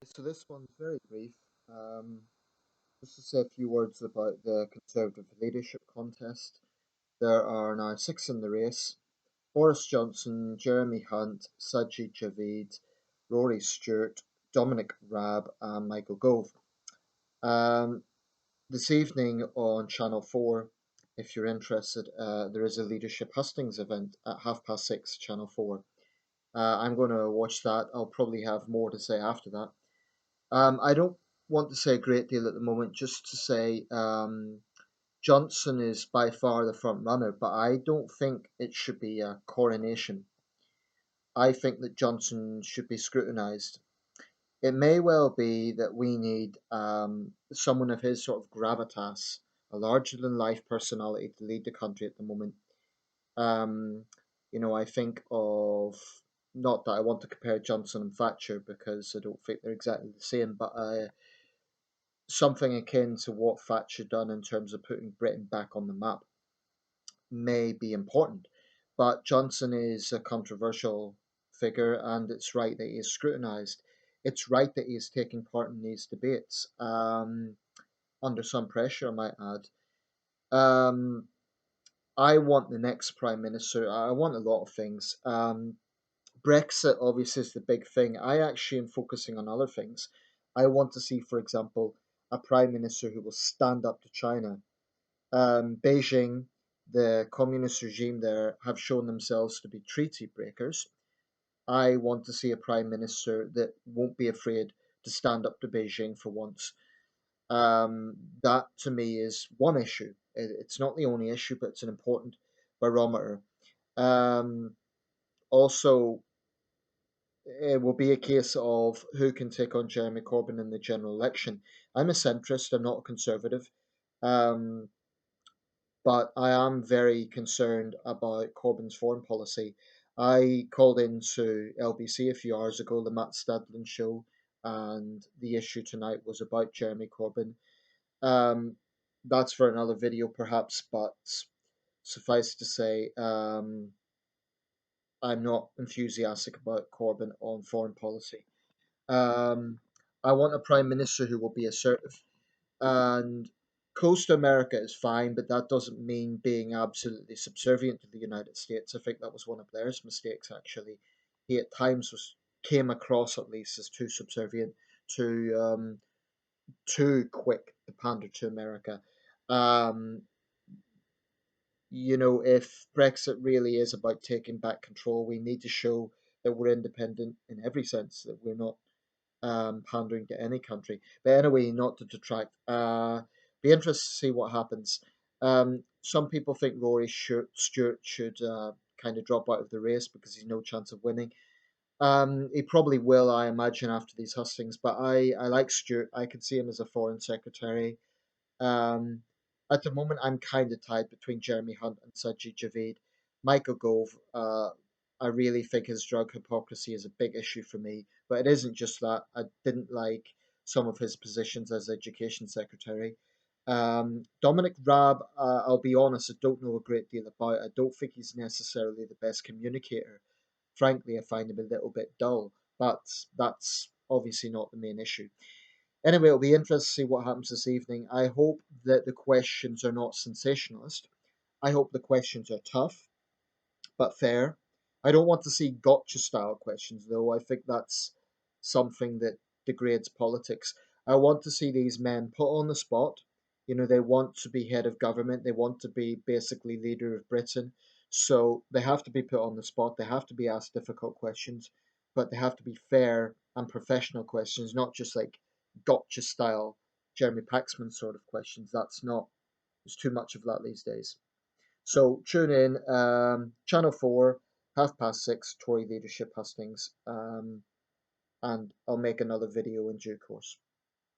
So this one's very brief. Um, just to say a few words about the Conservative leadership contest. There are now six in the race: Boris Johnson, Jeremy Hunt, Sajid Javid, Rory Stewart, Dominic Raab, and Michael Gove. Um, this evening on Channel 4, if you're interested, there is a leadership hustings event at 6:30, Channel 4. I'm going to watch that. I'll probably have more to say after that. I don't want to say a great deal at the moment, just to say Johnson is by far the front runner, but I don't think it should be a coronation. I think that Johnson should be scrutinised. It may well be that we need someone of his sort of gravitas, a larger than life personality to lead the country at the moment. Um, I think of, not that I want to compare Johnson and Thatcher because I don't think they're exactly the same, but something akin to what Thatcher done in terms of putting Britain back on the map may be important. But Johnson is a controversial figure, and it's right that he is scrutinised. It's right that he is taking part in these debates, under some pressure, I might add. Um, I want the next Prime Minister. I want a lot of things. Brexit obviously is the big thing. I actually am focusing on other things. I want to see, for example, a Prime Minister who will stand up to China. Beijing, the communist regime there, have shown themselves to be treaty breakers. I want to see a prime minister that won't be afraid to stand up to Beijing for once. That to me is one issue. It's not the only issue, but it's an important barometer. Um, Also, it will be a case of who can take on Jeremy Corbyn in the general election. I'm a centrist, I'm not a conservative. Um, but I am very concerned about Corbyn's foreign policy. I called into LBC a few hours ago, the Matt Stadlin show, and the issue tonight was about Jeremy Corbyn. Um, that's for another video, perhaps, but suffice to say, I'm not enthusiastic about Corbyn on foreign policy. Um, I want a prime minister who will be assertive. And Coast America is fine, but that doesn't mean being absolutely subservient to the United States. I think that was one of Blair's mistakes, actually. He at times came across, at least, as too subservient, too quick to pander to America. Um, if Brexit really is about taking back control, we need to show that we're independent in every sense, that we're not pandering to any country. But anyway, not to detract. Be interested to see what happens. Some people think Stewart should kind of drop out of the race because he's no chance of winning. He probably will, I imagine, after these hustings. But I like Stewart. I could see him as a foreign secretary. Um, at the moment, I'm kind of tied between Jeremy Hunt and Sajid Javid. Michael Gove, I really think his drug hypocrisy is a big issue for me, but it isn't just that. I didn't like some of his positions as education secretary. Dominic Raab, I'll be honest, I don't know a great deal about. I don't think he's necessarily the best communicator. Frankly, I find him a little bit dull, but that's obviously not the main issue. Anyway, it'll be interesting to see what happens this evening. I hope that the questions are not sensationalist. I hope the questions are tough but fair. I don't want to see gotcha style questions, though. I think that's something that degrades politics. I want to see these men put on the spot. They want to be head of government, they want to be basically leader of Britain. So they have to be put on the spot, they have to be asked difficult questions, but they have to be fair and professional questions, not just like gotcha style Jeremy Paxman sort of questions. That's not, there's too much of that these days. So tune in, Channel 4, 6:30, Tory leadership hustings, and I'll make another video in due course.